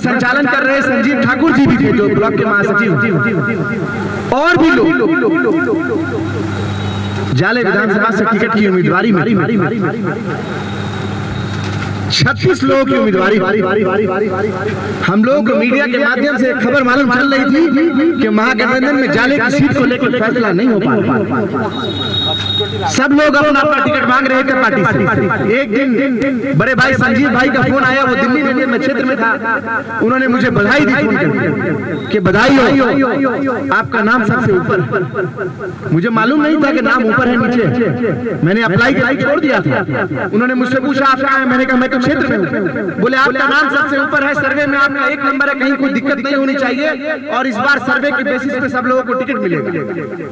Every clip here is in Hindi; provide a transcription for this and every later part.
संचालन कर रहे संजीव ठाकुर जी भी थे, जो ब्लॉक के महासचिव, और भी लोग जाले विधानसभा से टिकट की उम्मीदवारी में 36 लोगों की उम्मीदवारी। हम लोग मीडिया के माध्यम से खबर मालूम चल रही थी कि महागठबंधन में जाले की सीट को लेकर फैसला नहीं हो पा रहा। सब लोग अपना अपना टिकट मांग रहे थे पार्टी से। एक दिन बड़े भाई संजीव भाई का फोन आया, वो दिल्ली में क्षेत्र में था, उन्होंने मुझे बधाई दी फोन करके कि बधाई हो, आपका नाम सबसे ऊपर। मुझे मालूम नहीं था कि नाम ऊपर है नीचे। मैंने अप्लाई छोड़ दिया था। उन्होंने मुझसे पूछा आप कहाँ हैं, मैंने कहा मैं क्षेत्र में। बोले आपका नाम सबसे ऊपर है, सर्वे में आपका 1 नंबर है, कहीं कोई दिक्कत नहीं होनी चाहिए, और इस बार सर्वे के बेसिस पे सब लोगों को टिकट मिलेगा।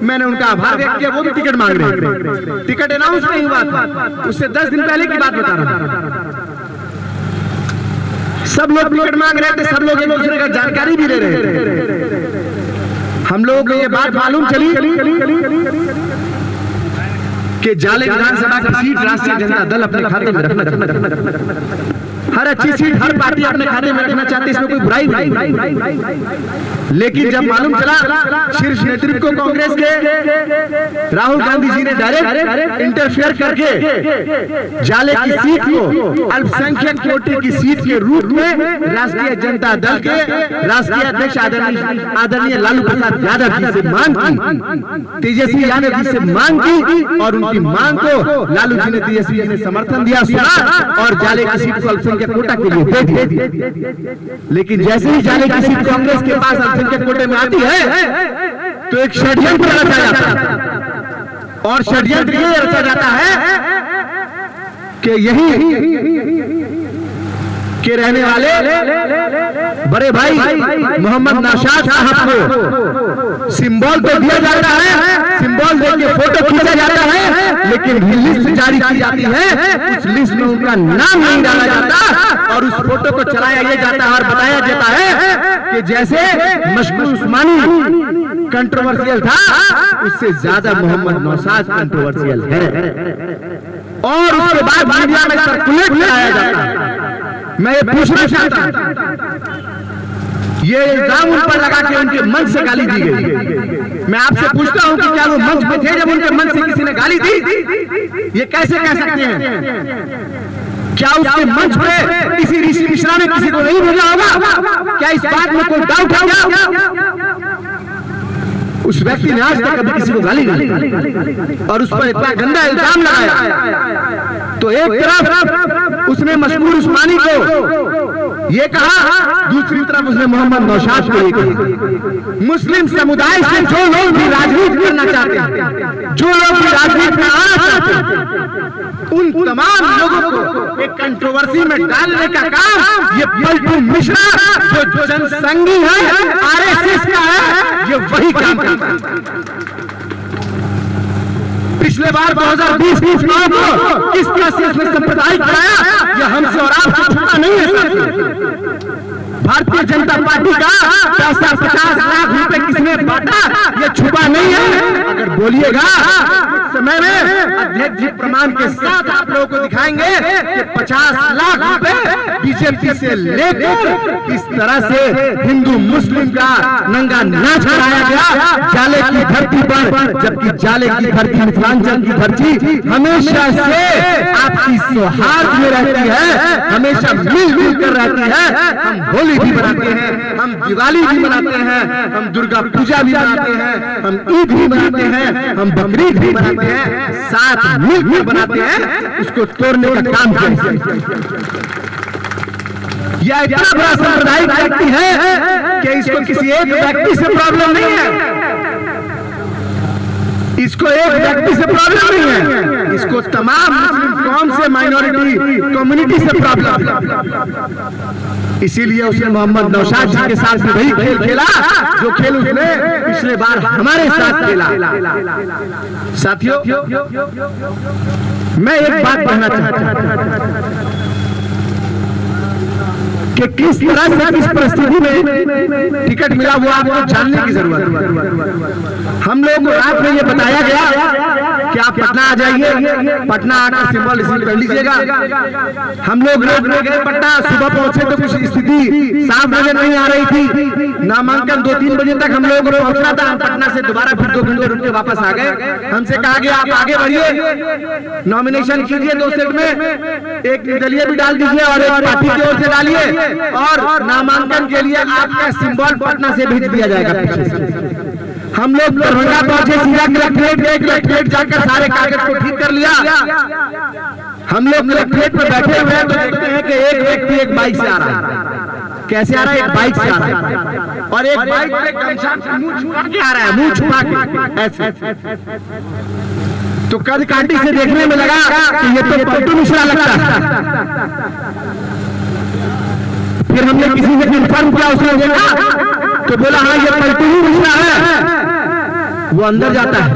मैंने उनका आभार व्यक्त किया, वो भी टिकट मांग रहे थे। टिकट अनाउंस नहीं हुआ था, उससे 10 दिन पहले की बात बता रहा था। सब लोग टिकट मांग रहे थे, सब लोग एक दूसरे का जानकारी भी ले रहे थे। हम लोगों को ये बात मालूम चली कि जाले विधानसभा की सीट राष्ट्रीय जनता दल अपने खाते में रखना, हर अच्छी सीट हर पार्टी अपने खाते में रखना चाहती है, इसमें कोई बुराई नहीं। लेकिन जब मालूम चला शीर्ष नेतृत्व को कांग्रेस के राहुल गांधी जी ने डायरेक्ट इंटरफेयर करके जाले की सीट को अल्पसंख्यक कोटे की सीट के रूप में राष्ट्रीय जनता दल के राष्ट्रीय अध्यक्ष आदरणीय लालू प्रसाद यादव जी से मांग की, तेजस्वी यादव जी से मांग की, और उनकी मांग को लालू जी ने तेजस्वी जी ने समर्थन दिया, सुना, और जाले की सीट को अल्पसंख्यक कोटा के लिए दे दिया। लेकिन जैसे ही जाले की सीट कांग्रेस के पास अल्पसंख्यक कोटे में आती है तो एक षड्यंत्र रचा जाता है, और षड्यंत्र ये रचा जाता है कि यही के रहने वाले बड़े भाई मोहम्मद नौशाद साहब को सिंबल तो दिया जाता है, सिंबल देके फोटो खींचा जाता है, लेकिन लिस्ट जारी की जाती है, उस लिस्ट में उनका नाम नहीं डाला जाता, और उस फोटो को चलाया ये जाता है और बताया जाता है कि जैसे मशहूर उस्मानी कंट्रोवर्शियल था, उससे ज्यादा मोहम्मद नौशाद कंट्रोवर्शियल है, और उसके बाद मीडिया में सर्कुलेट कराया जाता है। मैं ये पूछना चाहता हूं, ये इल्जाम उन पर लगा के उनके मंच से गाली दी गई। मैं आपसे पूछता हूं कि क्या वो मंच पे थे जब उनके मंच से किसी ने गाली दी? ये कैसे कह सकते हैं? क्या उसके मंच पे किसी ऋषि मिश्रा ने किसी को नहीं भेजा होगा? क्या इस बात में कोई डाउट होगा? उस व्यक्ति ने आज तक कभी किसी को गाली नहीं, और उस पर इतना गंदा इल्जाम लगाया। तो एक तरफ उसने मशहूर उस्मानी को ये कहा, दूसरी तरफ उसने मोहम्मद नौशाद को ये कहा। मुस्लिम समुदाय से जो लोग भी राजनीति करना चाहते हैं, जो लोग भी राजनीति में आना चाहते हैं, उन तमाम लोगों को एक कंट्रोवर्सी में डालने का काम ये पलटू मिश्रा, जो जनसंघी है, आरएसएस का है, ये वही काम करता है। पिछले बार 2020 की चुनाव को किस तरह से इसने सांप्रदायिक कराया, यह हमसे और आपसे छुपा नहीं है। भारतीय जनता पार्टी का पैसा 50 लाख रुपए किसने बांटा, ये छुपा नहीं है। अगर बोलिएगा समय में अध्यक्ष जी प्रमाण के साथ आप लोगों को दिखाएंगे कि 50 लाख रुपए बीजेपी से लेकर किस तरह से हिंदू मुस्लिम का नंगा नाच कराया गया जाले की धरती पर, जबकि जाले की धरती मिथिलांचल की धरती हमेशा से आपकी सौहार्द में रहती है, हमेशा मिलजुल कर रहती है। हम होली भी मनाते हैं, हम दिवाली भी मनाते हैं, हम दुर्गा पूजा भी मनाते हैं, हम ईद भी मनाते हैं, हम बकरीद भी मनाते हैं, साथ मिलकर बनाते हैं। उसको तोड़ने का काम किया। यह इतना बड़ा सांप्रदायिक व्यक्ति है कि इसको किसी एक व्यक्ति से प्रॉब्लम नहीं है, इसको एक व्यक्ति से प्रॉब्लम नहीं है, इसको तमाम मुस्लिम कौम से, माइनॉरिटी कम्युनिटी से प्रॉब्लम है। इसीलिए उसने मोहम्मद नौशाद जी के साथ भी वही खेल खेला जो खेल उसने पिछले बार हमारे साथ खेला। साथियों, मैं एक बात कहना चाहता हूं, कि किस तरह से किस परिस्थिति में टिकट मिला वो आपको जानने की जरूरत है। हम लोगों को रात में ये बताया गया कि आप पटना आ जाइए, पटना आकर सिंबल रिसीव कर लीजिएगा। हम लोग रात में गए पटना, सुबह पहुंचे तो कुछ स्थिति साफ नजर नहीं आ रही थी। नामांकन 2-3 बजे तक हम लोगों को पहुंचना था। पटना से दोबारा फिर 2 घंटे रुक के वापस आ गए। हमसे कहा गया आप आगे बढ़िए, नॉमिनेशन कीजिए 2 सेट में, एक निर्दलीय भी डाल दीजिए और एक पार्टी की ओर से डालिए, और नामांकन के लिए आपका सिंबल पटना से भेज दिया जाएगा पीछे से। हम लोग दरभंगा पहुंचे, सीधा कलेक्ट्रेट जाकर सारे कागज को ठीक कर लिया। हम लोग कलेक्ट्रेट पे बैठे हुए हैं तो देखते हैं कि एक व्यक्ति एक बाइक से आ रहा है। कैसे आ रहा है? एक बाइक से आ रहा है, और एक बाइक पे गमछा मुंह छुपा के आ रहा है, मुंह छुपा के ऐसे। तो कद काटी से देखने में लगा कि ये तो पलटू मिश्रा लगता है। फिर हमने किसी से कंफर्म किया, उसने देखा तो बोला हाँ ये पलटू ही मिश्रा है। वो अंदर जाता है,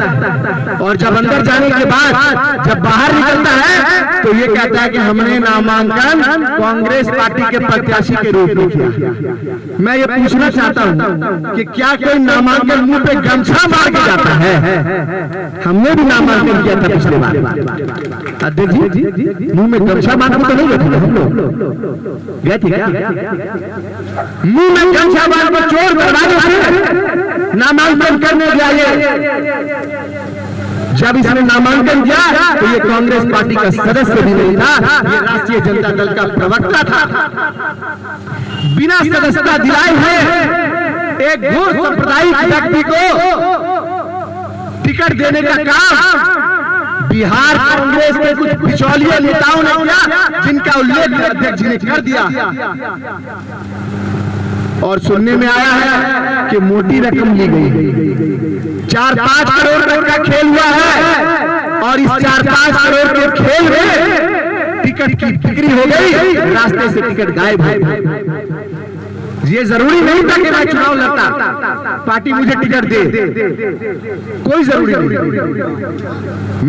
और जब अंदर जाने के बाद जब बाहर निकलता है तो ये कहता है कि हमने नामांकन कांग्रेस पार्टी के प्रत्याशी के रूप में किया। मैं ये पूछना चाहता हूँ कि क्या कोई नामांकन मुंह पे गमछा मार के जाता है? हमने भी नामांकन किया था पिछले बार। अध्यक्ष जी मुंह में गमछा मार के तो नहीं गए हम लोग? गए थे क्या? मुंह में गमछा मार के चोर दरवाजे नामांकन करने गया। जब इसने नामांकन किया तो ये कांग्रेस पार्टी का सदस्य भी नहीं था, ये राष्ट्रीय जनता दल का प्रवक्ता था। बिना सदस्यता दिलाए हुए एक घोर सांप्रदायिक व्यक्ति को टिकट देने का काम बिहार कांग्रेस के कुछ बिचौलिए नेताओं ने किया, जिनका उल्लेख अध्यक्ष जी ने कर दिया। और सुनने में आया है कि मोटी रकम ली गई, 4-5 करोड़ तक का खेल हुआ है, और इस 4-5 करोड़ के खेल में टिकट की बिक्री हो गई, रास्ते से टिकट गायब हो गई। ये जरूरी नहीं था कि मैं चुनाव लड़ता, पार्टी मुझे टिकट दे, कोई जरूरी नहीं।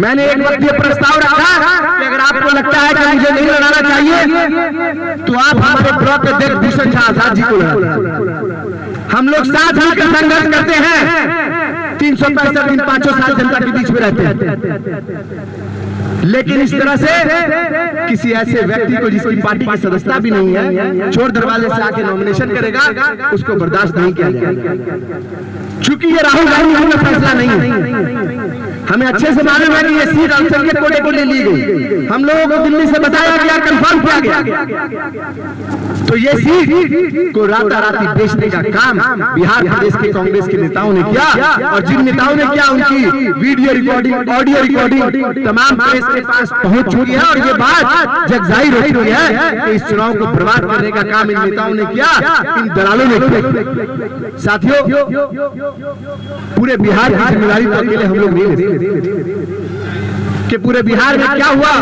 मैंने एक वक्त ये प्रस्ताव रखा कि अगर आपको लगता है कि मुझे नहीं लड़ाना चाहिए तो आप हमारे ब्लॉक अध्यक्ष भूषण झा आजाद जी को लड़ाइए। हम लोग साथ मिलकर संघर्ष करते हैं, 365 दिन 5 साल जनता के बीच में रहते हैं। लेकिन इस तरह से किसी ऐसे व्यक्ति को जिसकी पार्टी की सदस्यता भी नहीं है, चोर दरवाजे से आके नॉमिनेशन करेगा, उसको बर्दाश्त नहीं किया जाएगा। चूंकि ये राहुल गांधी का फैसला नहीं है, हमें अच्छे से मालूम है कि ये सीट अल्पसंख्यक कोटे के लिए ली गई। हम लोगों को दिल्ली से बताया गया, कंफर्म किया गया, तो ये सीट को राताराती बेचने का काम बिहार प्रदेश के कांग्रेस के नेताओं ने किया। और जिन नेताओं ने किया उनकी वीडियो रिकॉर्डिंग, ऑडियो रिकॉर्डिंग तमाम प्रेस के पास पहुंच चुकी है, और ये बात जग जाहिर हो चुकी है कि इस चुनाव को बर्बाद करने का काम इन नेताओं ने किया, इन दलालों ने किया। साथियों, पूरे बिहार की जिम्मेदारी तो अकेले हम लोग नहीं लेते कि पूरे बिहार में क्या हुआ,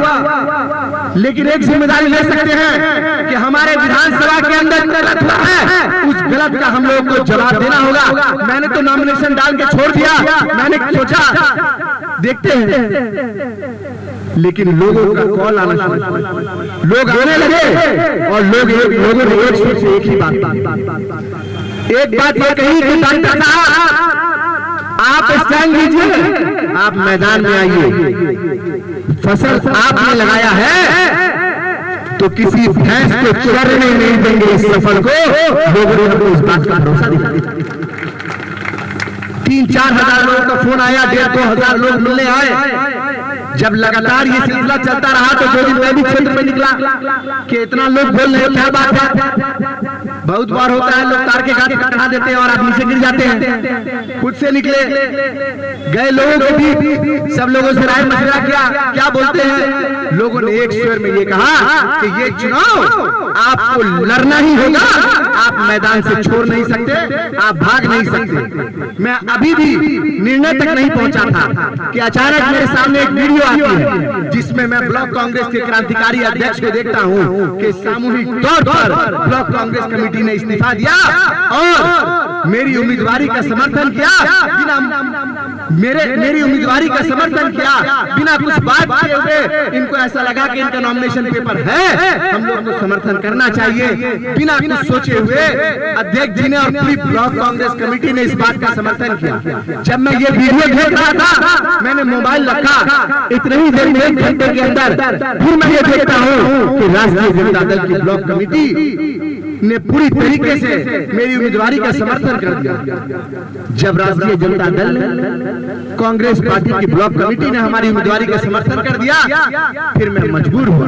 लेकिन एक जिम्मेदारी ले सकते हैं कि हमारे विधानसभा के अंदर गलत हुआ है, उस गलत का हम लोगों को जवाब देना होगा। मैंने तो नॉमिनेशन डाल के छोड़ दिया, मैंने सोचा देखते हैं, लेकिन लोगों का कॉल आना शुरू, लोग आने लगे, और लोगों ने एक सोच से एक ही बात ये कही कि डॉक्टर साहब आप स्टैंड लीजिए, आप मैदान में आइए, फसल आपने लगाया है तो किसी भैंस को चरने नहीं देंगे इस सफल को। लोगों ने इस बात का भरोसा दिखाया। 3-4 हजार लोगों का फोन आया, 1,5-2 हजार लोग मिलने आए। जब लगातार ये सिलसिला चलता रहा तो जो दिन मैं भी क्षेत्र में निकला कि इतना लोग बोल रहे क्या बात है। बहुत बार होता है लोग तार के गाड़ी कटा देते हैं और आप नीचे गिर जाते हैं। खुद से निकले, गए लोगों के बीच, सब लोगों से राय मशवरा किया, क्या बोलते हैं। लोगों ने एक स्वर में ये कहा कि ये चुनाव आपको लड़ना ही होगा, आप मैदान से छोड़ नहीं सकते, आप भाग नहीं सकते। मैं अभी भी निर्णय तक नहीं पहुंचा था कि अचानक मेरे सामने एक वीडियो आती है जिसमें मैं ब्लॉक कांग्रेस के क्रांतिकारी अध्यक्ष को देखता हूं कि सामूहिक तौर पर ब्लॉक कांग्रेस कमेटी ने इस्तीफा दिया और मेरी उम्मीदवारी का समर्थन किया। मेरी उम्मीदवारी का समर्थन किया बिना कुछ बात किए हुए। इनको ऐसा लगा कि इनका नॉमिनेशन पेपर है, हम लोग को समर्थन करना चाहिए, बिना कुछ सोचे हुए अध्यक्ष जी ने और पूरी ब्लॉक कांग्रेस कमेटी ने इस बात का समर्थन किया। जब मैं ये वीडियो देख रहा था, मैंने मोबाइल रखा, इतने ही देर में 1 घंटे के अंदर फिर मैं ये देखता हूँ कि राष्ट्रीय जनता दल की ब्लॉक कमेटी ने पूरी तरीके से मेरी उम्मीदवारी का समर्थन कर दिया। जब राष्ट्रीय जनता दल कांग्रेस पार्टी की ब्लॉक कमेटी ने हमारी उम्मीदवारी का समर्थन कर दिया, फिर मैं मजबूर हुआ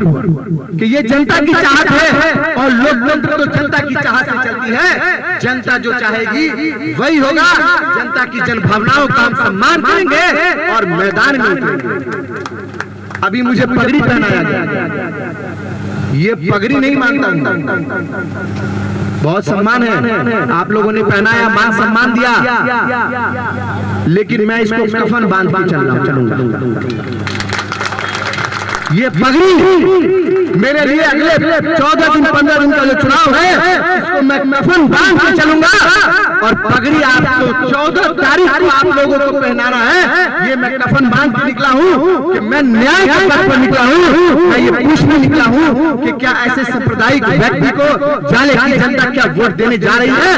कि ये जनता की चाहत है और लोकतंत्र तो जनता की चाहत से चलती है। जनता जो चाहेगी वही होगा। जनता की जनभावनाओं का हम सम्मान करेंगे और मैदान में उतरेंगे। अभी मुझे पगड़ी पहनाया गया, ये पगड़ी नहीं मानता हूं, बहुत सम्मान है, आप लोगों ने पहनाया, मान सम्मान दिया, लेकिन मैं इसको कफन बांध के चलूंगा। ये पगड़ी मेरे लिए अगले 14 दिन 15 दिन का जो चुनाव है, इसको मैं कफन बांध के चलूंगा। और पगड़ी आपको 14 तारीख को आप लोगों को पहनाना है। ये मैं कफन बांध के निकला हूँ कि मैं न्याय के पथ पर निकला हूँ। मैं ये पूछने निकला हूँ कि क्या ऐसे सांप्रदायिक व्यक्ति को जाले की जनता क्या वोट देने जा रही है,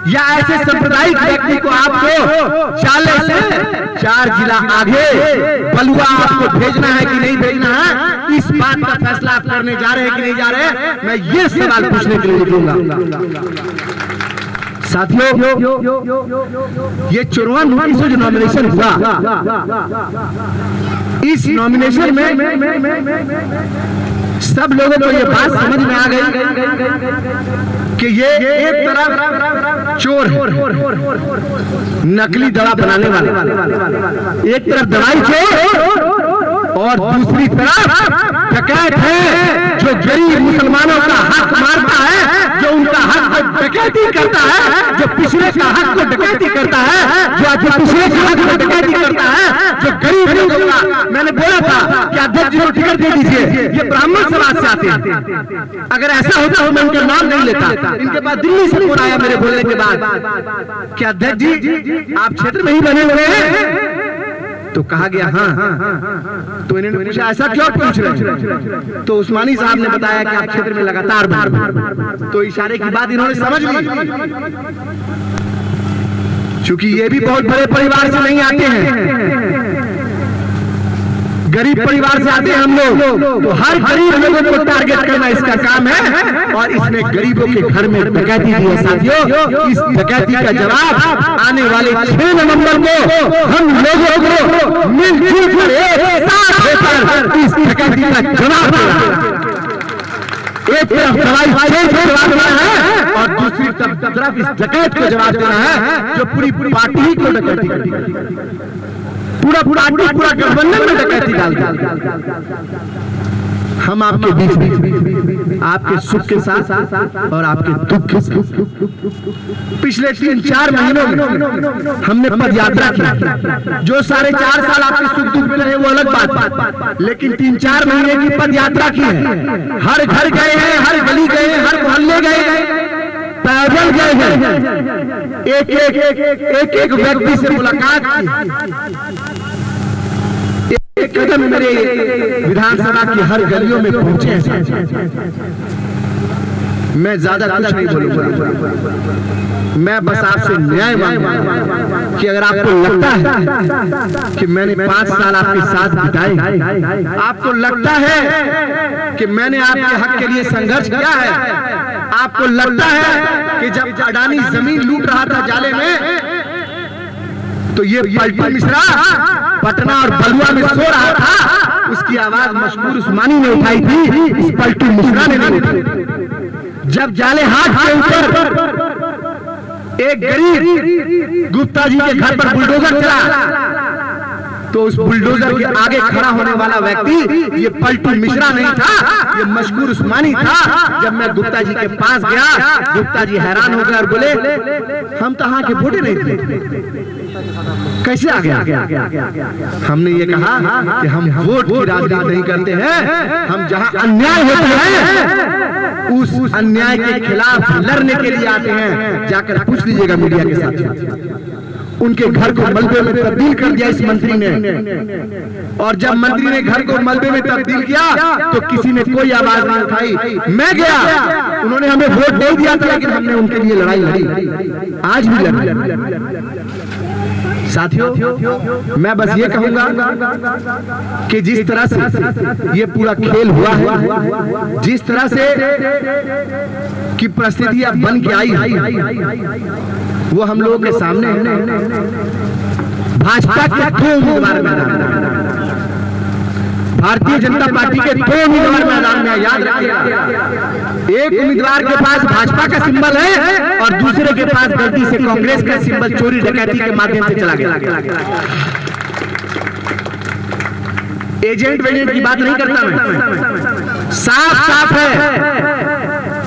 या ऐसे सांप्रदायिक व्यक्ति को आपको चाले से 4 जिला आगे बलुआ आपको भेजना है कि नहीं भेजना है, इस बात का फैसला आप करने जा रहे हैं कि नहीं जा रहे हैं। मैं ये सवाल पूछने के लिए निकलूंगा। साथियों, ये 54 नोटिस जो नॉमिनेशन हुआ, इस नॉमिनेशन में सब लोगों को ये बात समझ में आ गई कि ये एक तरफ चोर है, नकली दवा बनाने वाले, एक तरफ दवाई चोर और दूसरी तरफ डकैत है जो गरीब मुसलमानों का हक मारता है, जो उनका हक को डकैती करता है, जो पिछड़े का हक को डकैती करता है, जो पिछड़े का हक को डकैती करता है, जो गरीब लोगों का। मैंने बोला था कि अध्यक्ष जी को टिकट दे दीजिए, ये ब्राह्मण समाज से आते हैं। अगर ऐसा होता हो मैं उनका नाम नहीं लेता। इनके पास दिल्ली से फोन आया मेरे बोलने के बाद कि अध्यक्ष जी आप क्षेत्र में ही बने हुए हैं, तो कहा गया हाँ। तो इन्होंने पूछा ऐसा क्यों पूछ रहे? तो उस्मानी साहब ने बताया कि आप क्षेत्र में लगातार बने। तो इशारे की बात इन्होंने समझ ली, क्योंकि ये भी बहुत बड़े परिवार से नहीं आते हैं, गरीब परिवार से आते हैं हम लोग। तो हर गरीब लोगों को टारगेट करना इसका काम है, और इसने गरीबों के घर में डकैती की है। साथियों, इस डकैती का जवाब आने वाले 6 नवंबर को हम लोगों को मिलजुल कर एक साथ होकर इस डकैती का जवाब देना। एक तरफ दवाई जवाब देना है और दूसरी तरफ इस डकैत को जवाब देना है जो पूरी पार्टी को डकैती करती है, पूरा गठबंधन में डकैती डालती। हम आपके बीच आपके सुख के साथ और आपके दुख के साथ पिछले 3-4 महीनों में हमने पद यात्रा की। जो 4.5 साल आपके सुख दुख में रहे वो अलग बात, लेकिन 3-4 महीने की पद यात्रा की है। हर घर गए हैं, हर गली गए हैं, हर मोहल्ले गए हैं, पैदल गए हैं, एक व्यक्ति से मुलाकात की, एक कदम मेरे विधानसभा की हर गलियों में पहुंचे हैं। मैं ज्यादा कुछ नहीं बोलूंगा, मैं बस आपसे न्याय मांगूंगा कि अगर आपको लगता है कि मैंने 5 साल आपके साथ बिताए, आपको लगता है कि मैंने आपके हक के लिए संघर्ष किया है, आपको लगता है कि जब अडानी जमीन लूट रहा था जाले में, तो ये पलटू मिश्रा पटना और बलुआ में सो रहा था, उसकी आवाज मशहूर उस्मानी ने उठाई थी, इस पलटू मिश्रा ने नहीं उठाई। जब जाले हाथ के ऊपर एक गरीब गुप्ता जी के घर पर बुलडोजर चला, तो उस बुलडोजर के आगे खड़ा होने वाला व्यक्ति ये पलटू मिश्रा नहीं था, ये मशहूर उस्मानी था। जब मैं गुप्ता जी के पास गया, गुप्ता जी हैरान हो गए और बोले हम तो यहाँ के वोटे नहीं थे, कैसे आ गया? हमने ये कहा कि हम वोट की राजनीति नहीं करते हैं, हम जहाँ अन्याय होता है उस अन्याय के खिलाफ लड़ने के लिए आते हैं। जाकर पूछ लीजिएगा मीडिया के साथ। उनके घर को मलबे में तब्दील कर दिया इस मंत्री ने। और जब मंत्री ने घर को मलबे में तब्दील किया तो किसी ने कोई आवाज नहीं उठाई। मैं गया, उन्होंने हमें वोट नहीं दिया था, लेकिन हमने उनके लिए लड़ाई लड़ी, आज भी लड़ी। साथियों, मैं बस ये कहूंगा कि जिस तरह से ये पूरा खेल हुआ है, जिस तरह से की परिस्थितियां बन के आई वो हम लोगों के सामने है। भाजपा के 2 उम्मीदवार मैदान में, भारतीय जनता पार्टी के 2 उम्मीदवार मैदान में, याद रखिएगा। एक उम्मीदवार के पास भाजपा का सिंबल है और दूसरे के पास गलती से कांग्रेस का सिंबल चोरी डकैती के माध्यम से चला गया। एजेंट वेजेंट की बात नहीं करता मैं, साफ साफ है।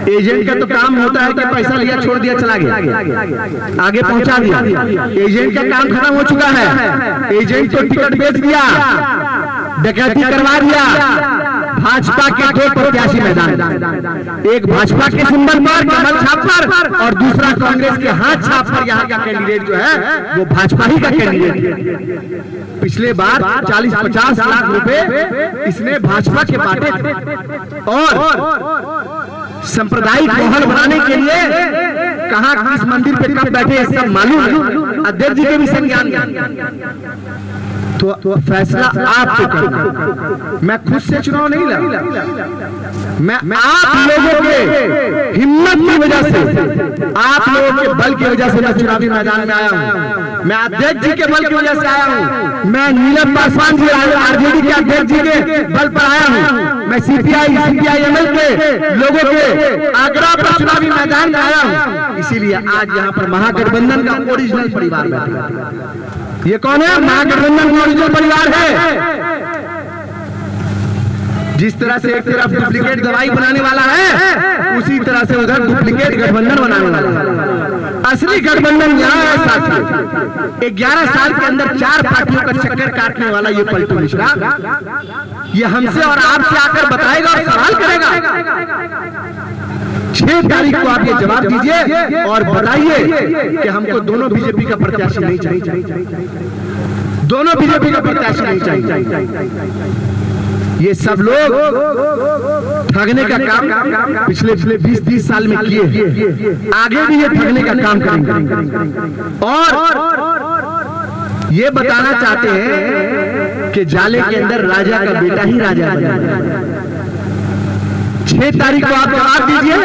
एजेंट का तो काम होता है कि पैसा लिया, छोड़ दिया, चला गया, आगे पहुंचा दिया। एजेंट का काम खत्म हो चुका है। एजेंट तो टिकट बेच दिया, डकैती करवा दिया। भाजपा के 2 प्रत्याशी मैदान, एक भाजपा के सिंबल पर, कमल छाप पर, और दूसरा कांग्रेस के हाथ छाप पर। यहाँ का कैंडिडेट जो है वो भाजपा ही का कैंडिडेट। पिछले बार 40-50 लाख रुपए इसने भाजपा के बांटे थे और सांप्रदायिक माहौल बनाने के लिए कहा किस मंदिर पे कब बैठे सब मालूम, अध्यक्ष जी के भी संज्ञान। तो फैसला आपको करना। मैं खुद से चुनाव नहीं लड़ा, मैं आप लोगों के हिम्मत की वजह से, आप लोगों के बल की वजह से मैं चुनावी मैदान में आया हूँ। मैं अध्यक्ष जी के बल की वजह से आया हूँ। मैं नीलम पासवान जी आरजेडी के अध्यक्ष जी के बल पर आया हूँ। मैं CPI-ML के लोगों के आग्रह पर चुनावी मैदान में आया हूँ। इसीलिए आज यहाँ पर महागठबंधन का ओरिजिनल परिवार बैठा है। ये कौन है? महागठबंधन का ओरिजिनल परिवार है। जिस तरह से एक तरफ डुप्लीकेट दवाई बनाने वाला है, उसी तरह से उधर डुप्लीकेट गठबंधन बनाने वाला है। असली गठबंधन यहाँ है साथियों। 11 साल के अंदर 4 पार्टियों का चक्कर काटने वाला ये पलटू मिश्रा, ये हमसे और आपसे आकर बताएगा और सवाल करेगा। 6 तारीख को आप ये जवाब दीजिए और बताइए कि हमको दोनों बीजेपी का प्रत्याशी नहीं चाहिए, दोनों बीजेपी का प्रत्याशी नहीं चाहिए। ये सब लोग ठगने का काम पिछले 20-30 साल में किए, आगे भी ये ठगने का काम करेंगे। और ये बताना चाहते हैं कि जाले के अंदर राजा का बेटा ही राजा बनेगा। 6 तारीख को आप जवाब दीजिए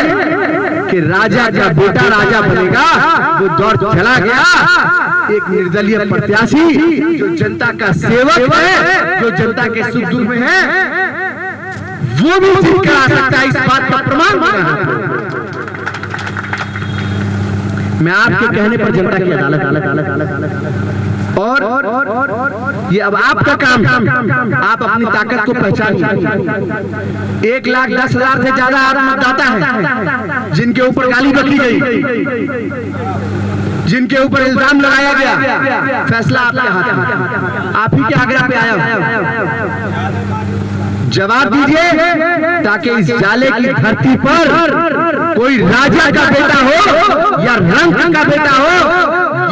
कि राजा का बेटा राजा बनेगा। वो दौर चला गया। एक निर्दलीय प्रत्याशी जो जनता का सेवक है, जो जनता के सुख दुख में है, वो भी जीत कर आ सकता है। इस बात का प्रमाण मैं आपके कहने पर जनता की अदालत और ये अब आपका काम, आप अपनी ताकत को पहचानिए। 1,10,000 से ज्यादा आप मतदाता हैं जिनके ऊपर गाली बकी गई, जिनके ऊपर इल्जाम लगाया गया। फैसला आपके हाथ में, आप ही के आग्रह पे आया। जवाब दीजिए ताकि इस जाले की धरती पर कोई राजा का बेटा हो या रंग का बेटा हो,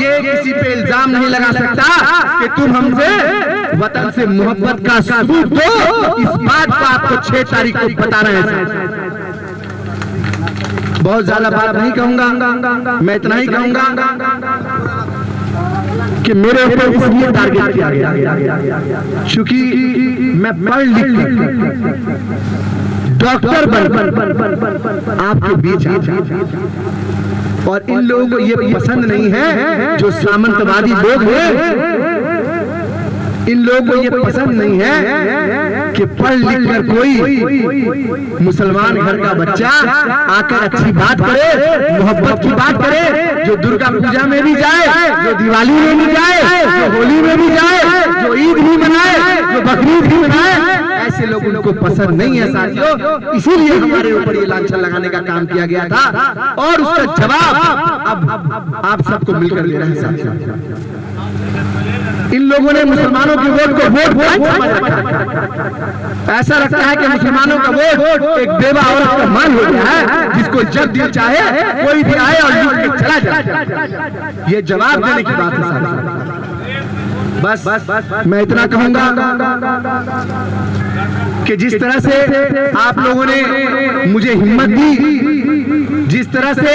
ये किसी पे इल्जाम नहीं लगा सकता कि तुम हमसे वतन से मोहब्बत का सबूत दो। इस बात को आपको 6 तारीख को बता रहे हैं। बहुत ज्यादा बात नहीं कहूंगा, मैं इतना ही कहूंगा कि मेरे ऊपर इसलिए टारगेट किया गया क्योंकि मैं पढ़ लिख डॉक्टर बन आपके बीच और इन लोगों को ये पसंद नहीं है जो सामंतवादी लोग हैं। इन लोगों को ये पसंद नहीं है कि पढ़ लिख कर कोई मुसलमान घर का बच्चा आकर अच्छी बात करे, मोहब्बत की बात करे, जो दुर्गा पूजा में भी जाए, जो दिवाली में भी जाए, जो होली में भी जाए, जो ईद भी मनाए, जो बकरीद भी मनाए। ऐसे लोग उनको पसंद नहीं है साथियों। इसीलिए हमारे ऊपर ये लांछन लगाने का काम किया गया था और उसका जवाब अब आप सबको मिलकर ले रहे हैं साथियों। इन लोगों ने मुसलमानों की वोट को वोट बैंक समझ रखा है। ऐसा लगता है कि मुसलमानों का वोट एक बेवा औरत का मान हो गया है, जिसको जब दिल चाहे कोई भी आए और लूट के चला जाए। ये जवाब देने की बात है साहब। बस मैं इतना कहूंगा कि जिस तरह से आप लोगों ने मुझे हिम्मत दी, जिस तरह से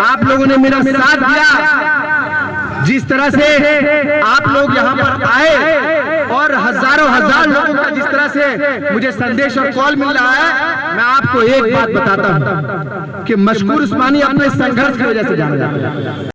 आप लोगों ने मेरा साथ दिया, जिस तरह से आप लोग यहाँ पर आए और हजारों हजार लोगों का जिस तरह से मुझे संदेश और कॉल मिल रहा है, मैं आपको एक बात बताता हूँ कि मशकूर उस्मानी अपने संघर्ष की वजह से जाना जाता है।